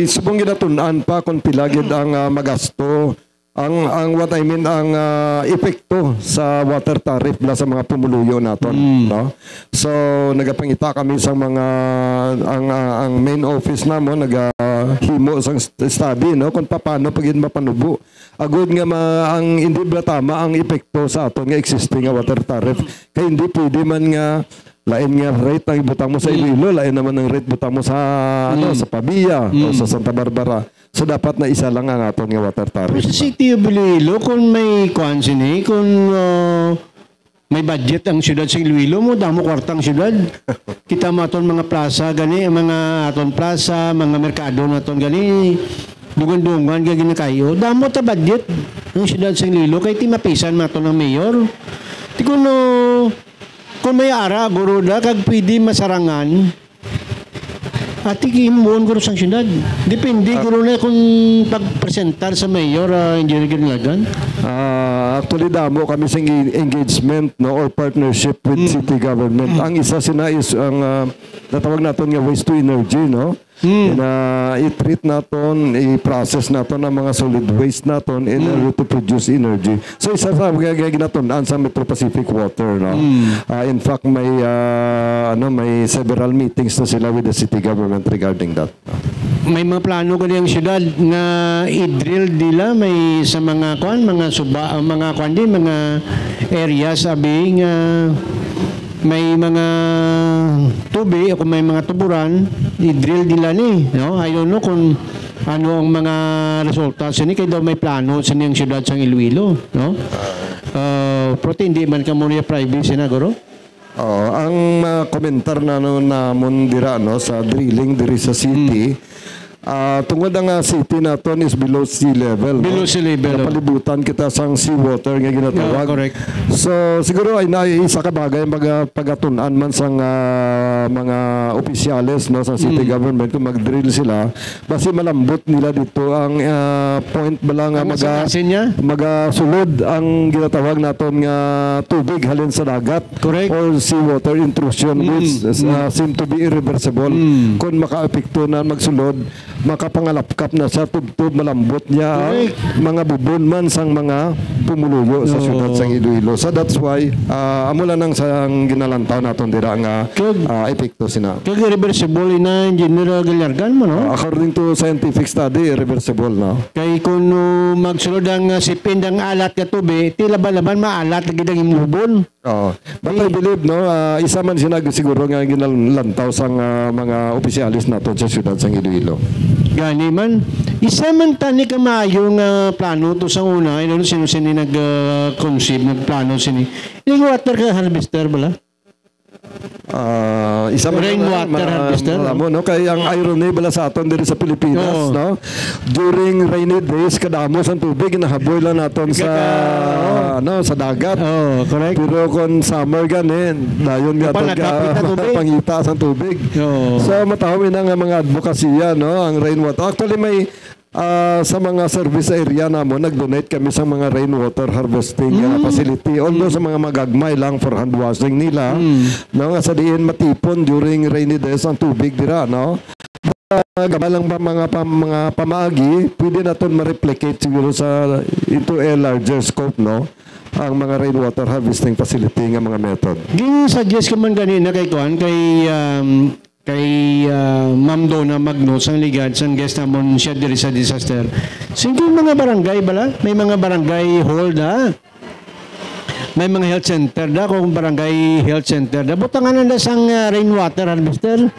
subong ginatunan pa kung pilagid ang magasto. Ang what I mean, ang epekto sa water tariff la sa mga pumuluyo naton, no? So nagapangita kami sa mga ang main office namo nagahimo sang study, no, kung paano pagin mapanubo agud nga ang hindi ba tama ang epekto sa aton nga existing nga water tariff kay hindi pwede man nga lain nga rate ang ibutang mo sa Iloilo, lain naman ang rate butang mo sa sa Pabia o sa Santa Barbara. So dapat na isa lang ang aton nga water tariff. Pero sa City of Iloilo, kung may kuhansini, kung may budget ang siyudad sa Iloilo mo, damo kwartang siyudad. Kita mo aton mga plaza gani, mga aton plaza, mga merkado naton gani, dungan-dungan gani kayo. Damo ta budget ang siyudad sa Iloilo kay ti mapisan maton ng mayor. Ti kuno kung may ara, guro na, kag pwede masarangan, at ikihimuon guro sa siyudad. Depende, guro na kung pag-presentar sa mayor, Engineer Gilad. Actually, damo kami sa engagement, no, or partnership with city government. Ang isa sina is ang natawag natin nga waste to energy, no? I-treat natin, i-process natin ang mga solid waste natin in order to produce energy. So isa sa ginatunan sa Metro Pacific Water, no? In fact, may several meetings na sila with the city government regarding that. May mga plano kani ang syudad nga i-drill nila may sa mga mga area sabi nga may mga tubig o may mga tuburan i-drill nila ni, no? I don't know kung ano ang mga resulta sini kay daw may plano sini ang syudad sa Iloilo, no? Pero hindi man ka muna privacy na guro. Ang komentar na namon dira, no, sa drilling diri sa city, tungod ang city naton is below sea level. Below sea level. Napalibutan kita sang seawater nga ginatawag. Correct. So siguro ay isa ka bagay pagatunan man sang mga opisyales, no, sa city government kung mag-drill sila basi malambot nila dito ang point bala nga magasulod ang ginatawag naton nga tubig halin sa dagat. Correct. Or seawater intrusion which seem to be irreversible. Kung makaapekto na magsulod makapangalapkap na sa tubtub malambot niya ang mga bubon man sang mga pumuluyo sa siyudad sang Iloilo. So that's why amula nang sang ginalantaw naton dira nga epekto sina. Kaya reversible na Engineer Galargan mo, no? According to scientific study, irreversible na. Kay kung magsulod ang sipin ang alat ka tubig, tila laban maalat na gidang imubon. But I believe, no, isa man sila siguro nga ginalantaw sang mga opisyalis naton sa siyudad sang Iloilo. Gani man. Isa man tani kamayo nga plano to sa una. Ano sino nag-conceive ng plano sini. Yung water ka harvester bala? isa Rainwater harvester, mo, no? Kaya ang irony bala sa aton diri sa Pilipinas, Oo. no? During rainy days, kadamos ang tubig, nahaboy lang naton sa, sa dagat. Oh, correct. Pero kung summer ganin, dayon nga Panagkapit na tubig. pangita sa tubig. Oo. So matawin na nga mga advokasya, no, ang rainwater. Actually may sa mga service area namo nag-donate kami sa mga rainwater harvesting facility. Although sa mga magagmay lang for hand washing nila, no, nga sa diin matipon during rainy days ang tubig dira, no. Gabalang pa mga pamaagi, pwede naton ma-replicate siguro sa into a larger scope, no, ang mga rainwater harvesting facility nga mga method. Gini-suggest ko man ganina kay Kuan, kay Ma'am Donna Magnus ang ligad sang guest namon siya diri sa disaster. Sige mga barangay bala, may mga barangay hall da. May mga health center da, kung barangay health center da. Butangan na sang rainwater harvester.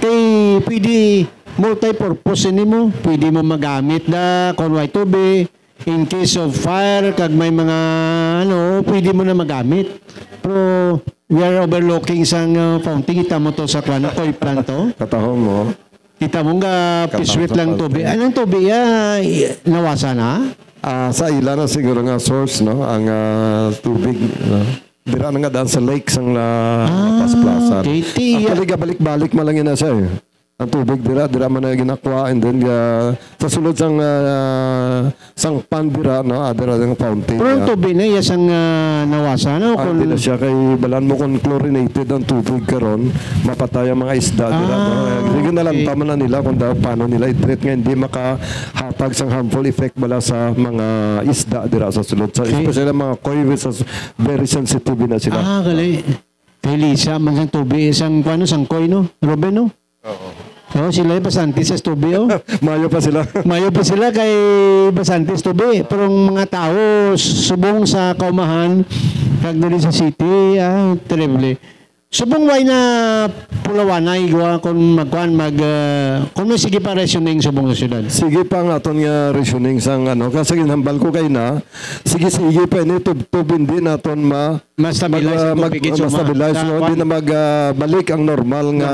Kay pwede multi-purpose nimo, pwede mo magamit da kung may tubig. In case of fire, kag may mga pwede mo na magamit. Pero we are overlooking sang fountain. Kita mo to sa koi plant to. Katahom mo. Kita mo nga piswit lang tubig. Anong tubig nawasa na? Sa ila na siguro nga source, no, ang tubig, no. Dira na nga daan sa lakes ang pasplasan. Okay. Actually, balik-balik malangin na siya eh. Ang tubig dira man na ginakuha, and then sa sulod sang pan dira, no, dira ang fountain. Pero ang tubig na yasang nawasa, no? Hindi na siya kay balan mo kung chlorinated ang tubig karon, mapatay ang mga isda dira. Sige na lang tama na nila kung paano nila i-treat nga hindi makahatag sang harmful effect bala sa mga isda dira sa sulod. Especially ang mga koi very sensitive na sila. Gali. Kay Lisa, man sang tubig, sang koi, no? Robin, no? Oo, sila basantis sa tubig, oh. Mayo pa sila. Mayo pa sila kay basantis tubig. Pero ang mga tao, subong sa kaumahan, kag dali sa city, terrible. Subong way na pulawanay gawa kung kung may sige pa rationing subong sa syudad. Sige pa nga aton nga rationing sang kasi ginhambal ko kay na sige pa ini tub hindi naton ma-stabilize so hindi na magbalik ang normal nga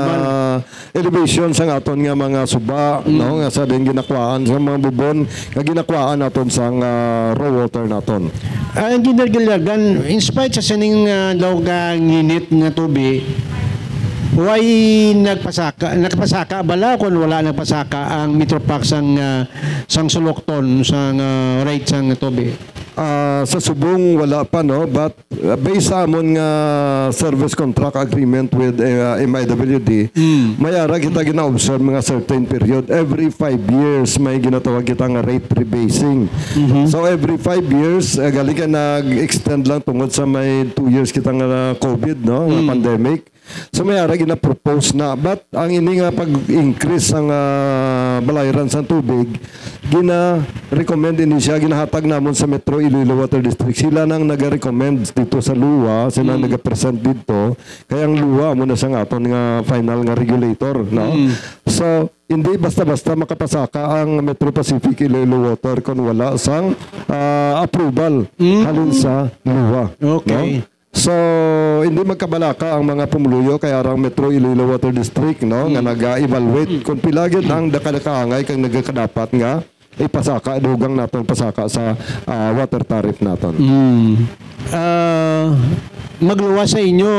elevation sang aton nga mga suba, no, nga sa din ginakwaan sa mga bubon nga ginakwaan naton sang raw water naton. Ang ginagalagan in spite sa sining daw ka nginit nga tubig, why nagpasaka bala kung wala nagpasaka ang Metropac sang sulokton sang rate sang tubig? Sa subong wala pa, no, but based sa amon nga service contract agreement with MIWD, may ara kita gina-observe mga certain period. Every 5 years may ginatawag kita nga rate rebasing. So every 5 years gali ka nag-extend lang tungod sa may 2 years kita nga COVID, no, nga pandemic. So may ara gina-propose na, but ang ini nga pag-increase ang balayran sa tubig, gina-recommend ini siya, ginahatag namon sa Metro Iloilo Water District. Sila nang nag-recommend dito sa LUWA, sila nag-present dito, kaya ang LUWA muna sa aton nga final nga regulator, no? So hindi basta-basta makapasaka ang Metro Pacific Iloilo Water kung wala sang approval halin sa LUWA. Okay. No? So, hindi magkabalaka ang mga pumuluyo kaya ang Metro Iloilo Water District, no, nga nag-evaluate kung pilagid ang dakalakaangay kang nagkadapat nga ipasaka, dugang naton pasaka sa water tariff naton. Magluwa sa inyo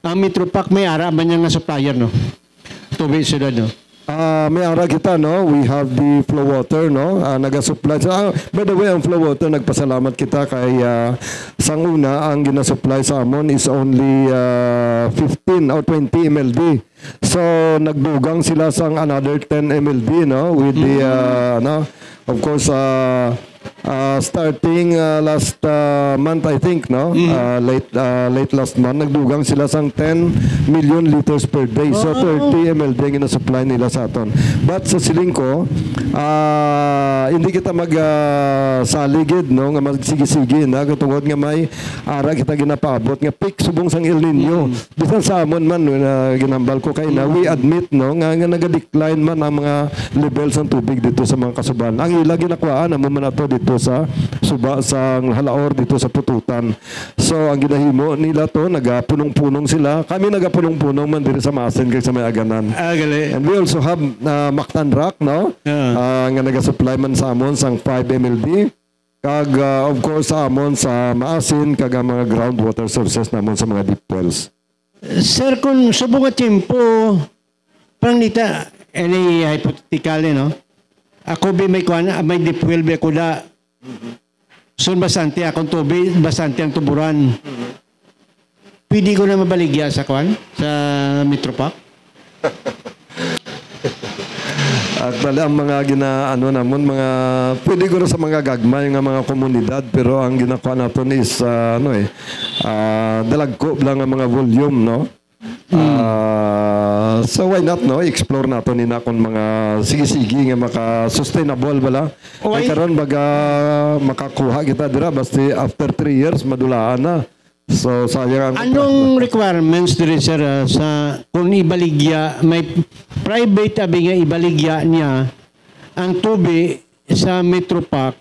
ang Metropac may ara man nga supplier, no? Tubig sila, no? May ara kita, no? We have the flow water, no? Naga-supply. By the way, ang flow water, nagpasalamat kita kay sang una, ang ginasupply sa amon is only 15 or 20 MLD. So, nagdugang sila sang another 10 MLD, no? With the, no? Of course, starting last month, I think, no? Late last month, nagdugang sila sang 10 million liters per day. So 30 MLD ang ina-supply nila sa aton. But sa silingko, hindi kita magsaligid, no, nga magsigi-sige na katungod nga may ara kita ginapaabot nga peak subong sang El Nino. Bisan sa amon man ginambal ko kay na we admit, no, nga naga-decline man ang mga levels ng tubig dito sa mga kasuban. Ang ila ginakuhaan amo man ato dito sa suba sa halaor dito sa Pututan. So ang ginahimo nila to, nagapunong-punong sila. Kami nagapunong-punong man diri sa Maasin kay sa may aganan. Gali. And we also have Mactan Rock, no? Nga naga-supply man sa amon sang 5 MLD. Kag of course sa amon sa Maasin kag ang mga groundwater sources namon sa mga deep wells. Sir, kung subong at tempo, parang nita, any hypothetical, no? Ako may kuhan, may deep well, ako da. So, bastante akong tubig, bastante ang tuburan. Pwede ko na mabaligya sa kuhan, sa Metropark? Actually, ang mga mga pwede ko sa mga gagmay nga mga komunidad, pero ang ginagawa natin is dalagko lang ang mga volume, no? So why not, no? Explore natin nina kung mga sige-sige nga maka-sustainable bala. Kaya karon baga makakuha kita dira basta after 3 years madulaan na. So sayang ang anong requirements diri sir sa kung ibaligya, may private abi nga ibaligya niya ang tubig sa Metropark,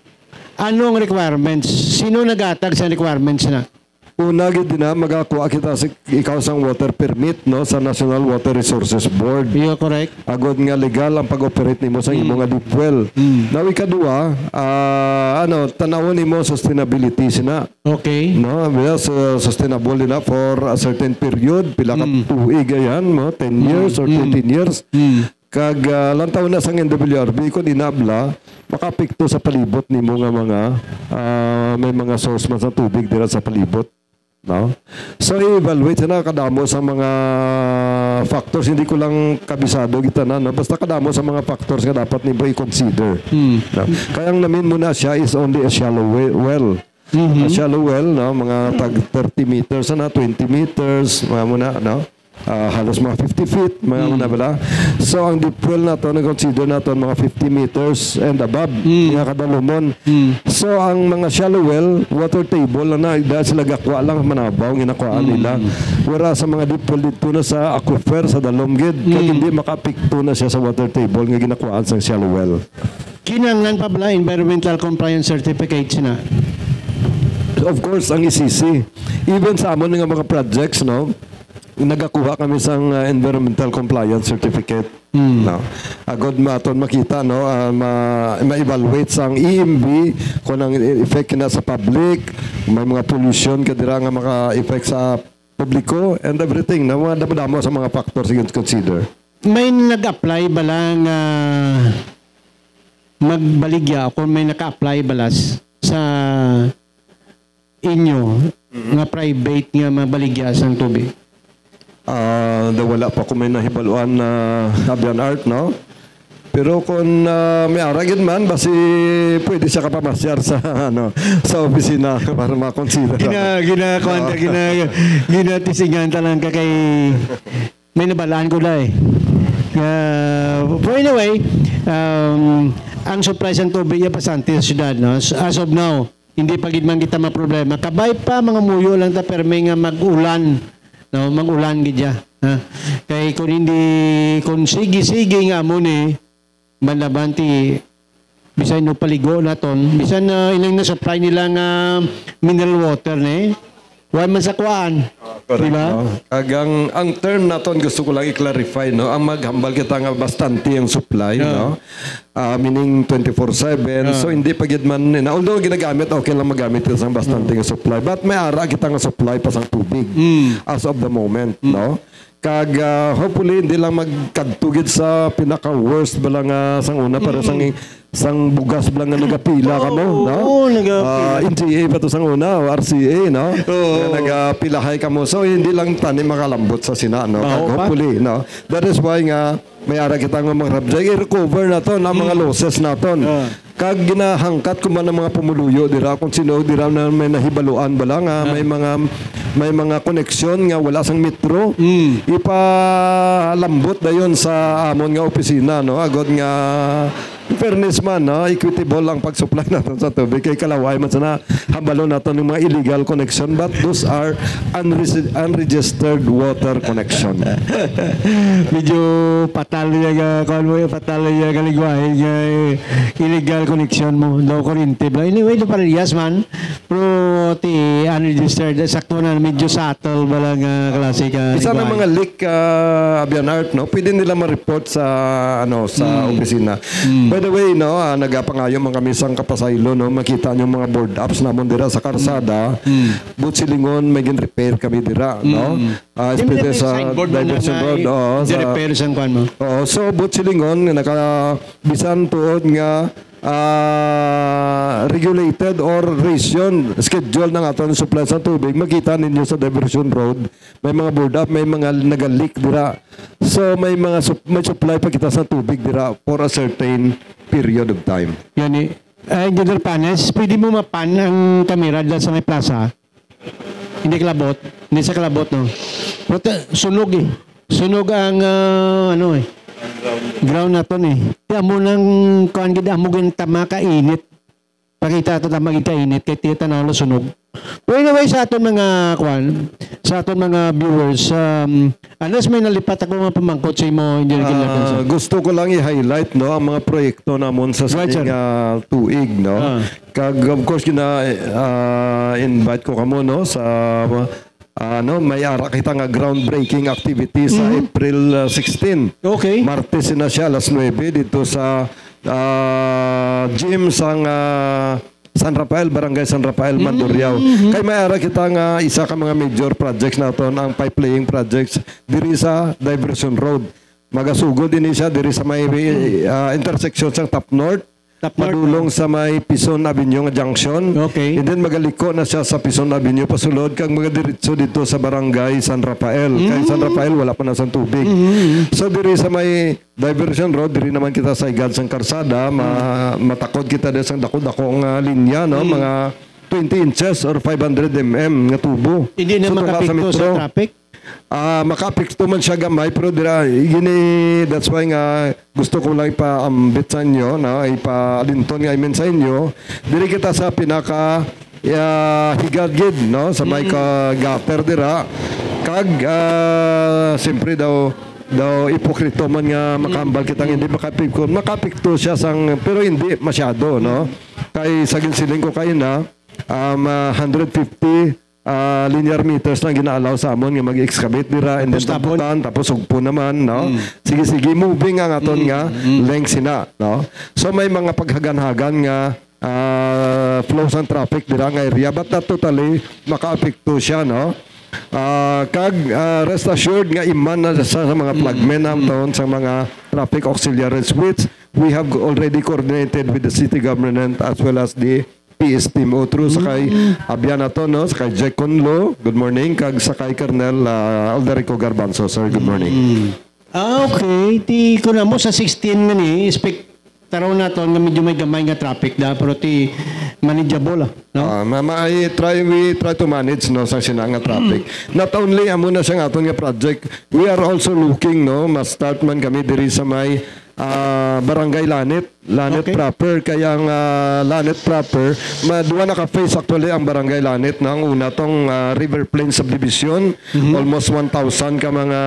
anong requirements? Sino nagatag sa requirements na? Una gid na magakuha kita sa ikaw sang water permit, no, sa National Water Resources Board. You're correct. Agod nga legal ang pag-operate nimo sa imong nga deep well. Now ikaduha, tanawon nimo sustainability sina. Okay. No, yes, sustainable na for a certain period, pila ka tuig ayan, mo 10 years or 13 years. Kag lantaw na sang NWRB ko dinabla makapikto sa palibot nimo nga mga may mga source man sa tubig dira sa palibot, no? So i-evaluate na kadamo sa mga factors, hindi ko lang kabisado kita na, no? Basta kadamo sa mga factors nga dapat nimo i-consider. No? Kaya ang namin muna siya is only a shallow well. A shallow well, no, mga tag 30 meters na 20 meters, mga muna, no? Halos mga 50 feet, mga una bala. So, ang deep well na ito, nag-consider na ito mga 50 meters and above, mga kadalumon. So, ang mga shallow well, water table na dahil sila gakwa lang manabaw, ginakwaan nila. Whereas sa mga deep well dito na sa aquifer, sa dalomgid, kaya hindi makapikto na siya sa water table nga ginakwaan sa shallow well. Kinanglan pa bala environmental compliance certificates na? Of course, ang ICC. Even sa amon nga mga projects, no, nagakuha kami sa environmental compliance certificate. No. Agod maton makita, no, ma-evaluate sang EMB kung ang effect na sa public, may mga pollution kadira nga maka-effect sa publiko and everything, na mga damo sa mga factors you can consider. May nag-apply ba lang magbaligya kung may naka-apply balas sa inyo nga private nga mabaligya sa tubig? Wala pa ko may nahibaluan na Abian Art, no? Pero kung may aragin man, basi pwede siya kapamasyar sa sa opisina para ma-consider. Ginatisingan talang ka kay may nabalaan ko na eh. But anyway, ang supply sa tubig ay pasante sa syudad, no? As of now, hindi pa gid man kita maproblema. Kabay pa mga muyo lang ta perme nga mag-ulan. No, mag-ulan gidya. Kay kung sige nga mo ni banlabanti bisan no paligo naton, bisan ilang na supply nila nga mineral water ni. Wa man sa kuan. Diba? Ang term naton gusto ko lang i-clarify, no. Ang maghambal kita nga bastante ang supply, no. Meaning 24/7. So hindi pa gid man na, although ginagamit okay lang magamit sa bastante nga supply, but may ara kita nga supply pa sang tubig as of the moment, no. Kag hopefully hindi lang magkadtugid sa pinaka worst bala nga sang una para sang bugas bala nga nagapila ka mo, no? NGA pa to sang una o RCA, no? Nagapilahay ka mo. So hindi lang tani makalambot sa sina, no? Hopefully, no? That is why nga may ara kita nga mga i-recover na to na mga losses naton. Kag ginahangkat ko man ang mga pumuluyo dira kung sino dira na may nahibaluan bala nga may mga koneksyon nga wala sang metro, ipalambot dayon sa amon nga opisina, no? Agod nga in fairness man, no, equitable ang pag-supply natin sa tubig. Kay kalaway man sana hambalo natin ng mga illegal connection, but those are unregistered water connection. Medyo patalo yung kaligwahe yung illegal connection mo. Daw kuryente. Anyway, ito parehas man. Pero ti unregistered. Sakto na medyo subtle ba lang klase ka Isa ng ligwahe. mga leak, Abianart, no, pwede nila ma-report sa sa opisina. By the way, no, nagapangayo mga kamisang kapasaylo, no, makita nyo mga board ups namon dira sa karsada. Butsilingon, may repair kami dira, no. Especially sa diversion road, repair sa kuan mo. so Butsilingon nakabisan tuod nga regulated or ration schedule ng aton supply sa tubig. Makita ninyo sa diversion road, may mga board up, may mga nagalik dira. So may mga may supply pa kita sa tubig dira for a certain period of time. Yan eh. Engineer Panes, pwede mo mapan ang kamera dyan sa may plaza? Hindi kalabot. Hindi sa kalabot, no? Pero sunog eh. Sunog ang ground na to eh. Kaya mo nang kuhan gida mo ganita makainit. Pakita ito na magkainit kay tita na sunog. Pero anyway, sa aton mga kuhan, sa aton mga viewers, unless may nalipat ako mga pamangkot sa imo, hindi rin Gusto ko lang i-highlight, no, ang mga proyekto namon sa sining tuig, no. Kag of course invite ko kamo, no, sa may ara kita nga groundbreaking activity sa April 16. Okay. Martes na siya, alas 9 dito sa gym sang San Rafael, Barangay San Rafael, Mandurriao. Kay may ara kita nga isa ka mga major projects naton ang pipe laying projects diri sa Diversion Road. Magasugod din siya diri sa may intersection sang Top North. Padulong sa may Pison Avenue nga junction. Okay. And then magaliko na siya sa Pison Avenue pasulod kag magadiretso dito sa Barangay San Rafael. Kay San Rafael wala pa na sang tubig. So diri sa may Diversion Road, diri naman kita sa igad sang karsada, matakod kita diri sang dako-dakong linya, no, mga 20 inches or 500 nga tubo. Hindi na makapikto sa traffic? Makapikto man siya gamay, pero dira that's why nga gusto ko lang ipaambit sa inyo, no, ipalinton nga imen sa inyo. Diri kita sa pinaka higagid, no, sa may gutter dira. Kag siyempre daw ipokrito man nga makambal kitang hindi makapikto siya sang, pero hindi masyado, no. Kay sa ginsiling ko kayo na 150 linear meters na ginaalaw sa amon nga mag-excavate dira and then taputan tapos ugpo naman, no. Sige moving ang aton nga length sina, no. So may mga paghagan-hagan nga flows ng traffic dira nga area, but not totally makaapekto siya, no. Kag rest assured nga iman na sa mga plugmen naton sa mga traffic auxiliaries, which we have already coordinated with the city government as well as the PS team through sakay Abian nato, no, sakay Jack Conlo, good morning, kag sakay Colonel Alderico Garbanzo, sir, good morning. Okay, ti ko na mo sa 16 nga ni taraw na to nga medyo may gamay nga traffic da, pero ti manageable, no? We try to manage, no, sa sinanga traffic. Not only amo na siya aton nga project, we are also looking, no, ma-start man kami diri sa may Barangay Lanet proper. Kaya ang Lanet proper, duwa naka-face actually ang Barangay Lanet na ang una tong River Plain Subdivision. Almost 1,000 ka mga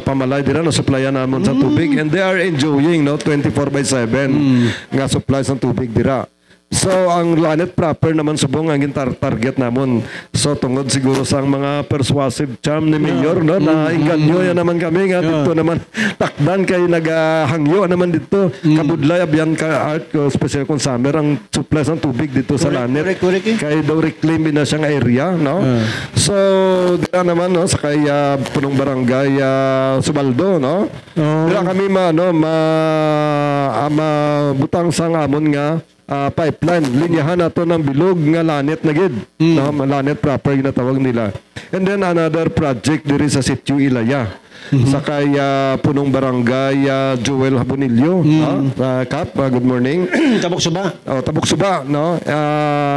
pamalay dira na supplyan namon sa tubig, and they are enjoying, no, 24/7 nga supplies ng tubig dira. So ang Lanet proper naman subong ang target namon. So tungod siguro sa mga persuasive charm ni Mayor, no, na inganyo yan naman kami nga dito naman takdan kay nagahangyo naman dito. Kabudlay abyan ka art ko special kung summer ang supplies ng tubig dito sa Lanet. Kay daw reclaim na siyang area, no. So dira naman, no, sa kay punong barangay Subaldo, no. Dira kami butang sang amon nga pipeline, linyahan nato ng bilog nga Lanet na gid, no, Lanet proper ginatawag nila. And then another project diri sa Sitio Ilaya. sa kay punong barangay Joel Habonillo, no? Kap, good morning. Tabok Suba. Tabok Suba, no?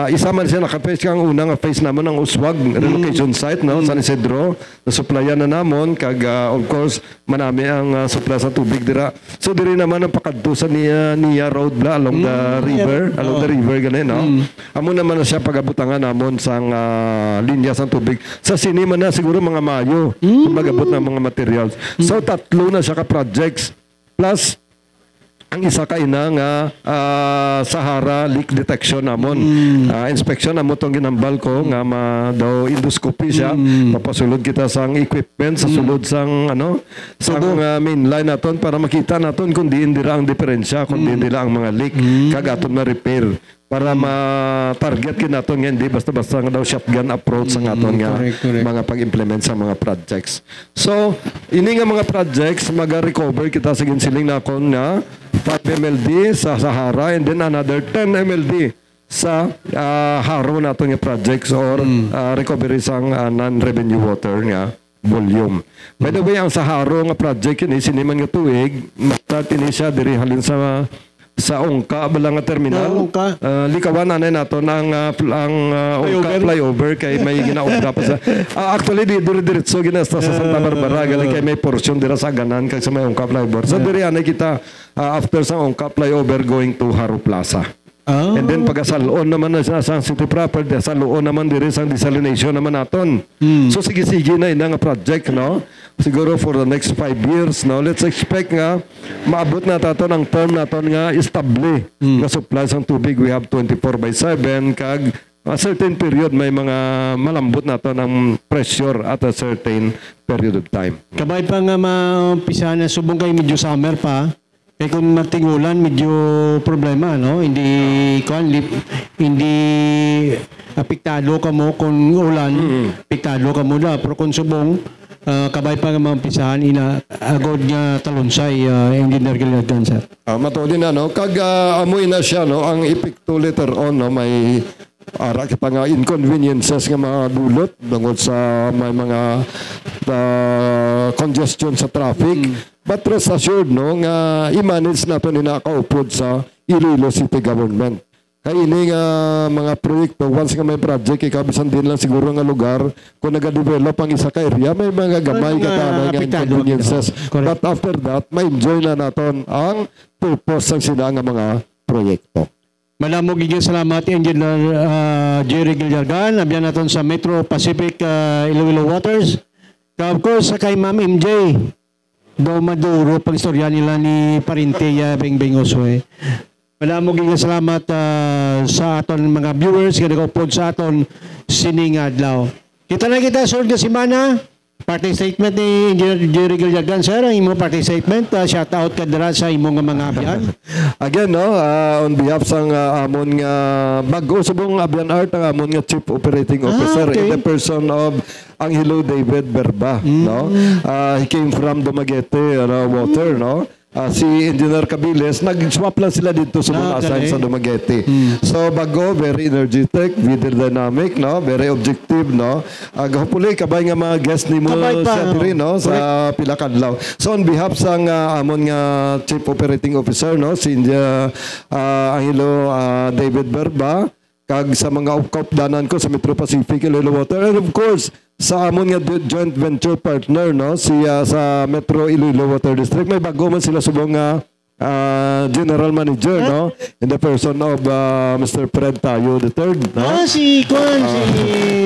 Isa man siya naka-face kang unang face naman ng Uswag relocation site, no? San Isidro, na-supplyan na namon kag of course manami ang supply sa tubig dira. So diri naman ang pakadto sa niya road bla along the river ganin, no? Amo naman na siya pagabutangan namon sang linya sa tubig. Sa sinima na siguro mga Mayo magabot ng mga materials. So tatlo na siya ka projects plus ang isa ka ina nga Sahara leak detection namon. Inspection namo tong ginambal ko nga daw endoscopy siya. Papasulod kita sang equipment sa sulod sang main line naton para makita naton kung diin dira ang diferensya, kung diin dira ang mga leak kag aton ma-repair para ma-target kinaton nga hindi basta-basta nga daw shotgun approach sa aton nga mga pag-implement sa mga projects. So, ini nga mga projects maga-recover kita sa ginsiling nakon nga 5 MLD sa Sahara and then another 10 MLD sa haro naton nga projects or recovery sang non-revenue water nga volume. By the way, ang Saharo nga project ini siniman nga tuig, start ini siya diri halin sa Ongka bala nga terminal. Likawan anay nato ang Ongka flyover kay may ginaobra pa sa actually diretso ginasta sa Santa Barbara gali kay may portion dira sa Ganan kay sa may Ongka flyover. So diri anay kita after sa Ongka flyover going to Haro Plaza. And then pag asaloon naman na sa city proper, asaloon naman diri sa desalination naman naton. So sige-sige na ina nga project, no? Siguro for the next 5 years, no? Let's expect nga maabot na taton ang term naton nga stable nga supply sang tubig. We have 24/7 kag a certain period may mga malambot naton ang pressure at a certain period of time. Kabay pa nga maumpisa na subong kay medyo summer pa. Kaya kung matingulan, medyo problema, no? Hindi apektado ka mo kung ulan, apektado ka mo na. Pero kung subong, kabay pa nga maumpisahan, agod nga talunsay, engineer Gilligan, sir. Matodi na, no? Kag amoy na siya, no? Ang epekto later on, no? May kita nga inconveniences nga mga dulot tungkol sa may mga congestion sa traffic. But rest assured, no, nga i-manage nato ni nakaupod sa Iloilo City Government. Kaya ini nga mga proyekto, once nga may project, ikabisan din lang siguro nga lugar, kung nag-develop ang isa ka area, may mga gamay katana nga inconveniences. But after that, ma-enjoy na naton ang purpose ng sila nga mga proyekto. Malamog iging salamat, Engineer Jerry Gilligan. Abyan natin sa Metro Pacific Iloilo Waters. Of course, sa kay Ma'am MJ. Do maduro pag istorya nila ni Parinteya Bengbeng Oswe. Malamog iging salamat sa aton mga viewers nga nag-upload sa aton sining adlaw. Kita na kita sa nga simana. Party statement ni Engineer Jerry Gilligan, sir. Ang imong party statement, shout out ka dira sa imong mga abyan. Again, no, on behalf sang amon nga bago subong Abyan Art ang amon nga Chief Operating Officer in the person of Angelo David Berba, no? He came from Dumaguete Water, no? Si Engineer Cabiles, nag-swap lang sila dito sa mga assign sa Dumaguete. So, bago, very energetic, very dynamic, no? Very objective, no? Hopefully, kabay nga mga guest ni mo sa diri, no? Sa Pilakadlaw. So, on behalf sa amon nga Chief Operating Officer, no? Si Angelo David Berba, kag sa mga kaupdanan ko sa Metro Pacific Iloilo Water, and of course, sa amon nga joint venture partner, no, siya sa Metro Iloilo Water District, may bago man sila subong general manager, no, in the person of Mr. Fred Tayo III, no. Si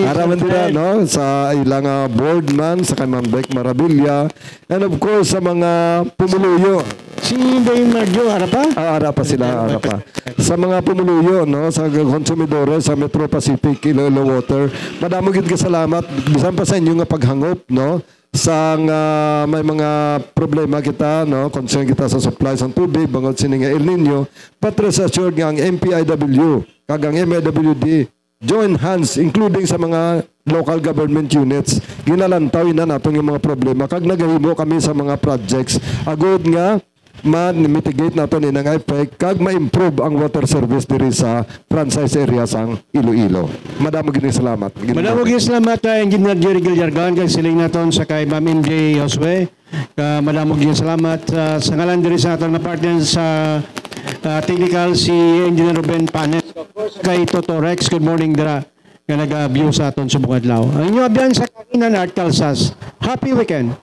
araman nila, no, sa ilang board man, sa kay Ma'am Beck Marabilia, and of course sa mga pumuluyo. Si Dave Marjo, arapa? Arapa sila, arapa. Sa mga pumuluyo, no, sa konsumidores sa Metro Pacific Iloilo Water, madamo gid salamat bisan pa sa inyo nga paghangop, no, sa may mga problema kita, no, concern kita sa supply sa tubig bangod sini nga El Nino, but rest assured nga ang MPIW kag ang MIWD join hands including sa mga local government units ginalantaw na naton yung mga problema kag nagahimo kami sa mga projects agud nga ma-mitigate nato ni nga effect kag ma-improve ang water service diri sa franchise area sang Iloilo. Madamo gid salamat. Madamo gid salamat kay Engineer Jerry Gilligan kay siling naton sa kay Ma'am MJ Josue. Madamog yung salamat sa ngalan diri sa atong partner sa technical si Engineer Ruben Panes. Of course, kay Toto Rex, good morning dira nga nag-view sa aton subong adlaw. Ang inyo abyan sa Kakinan Art Calsas. Happy weekend.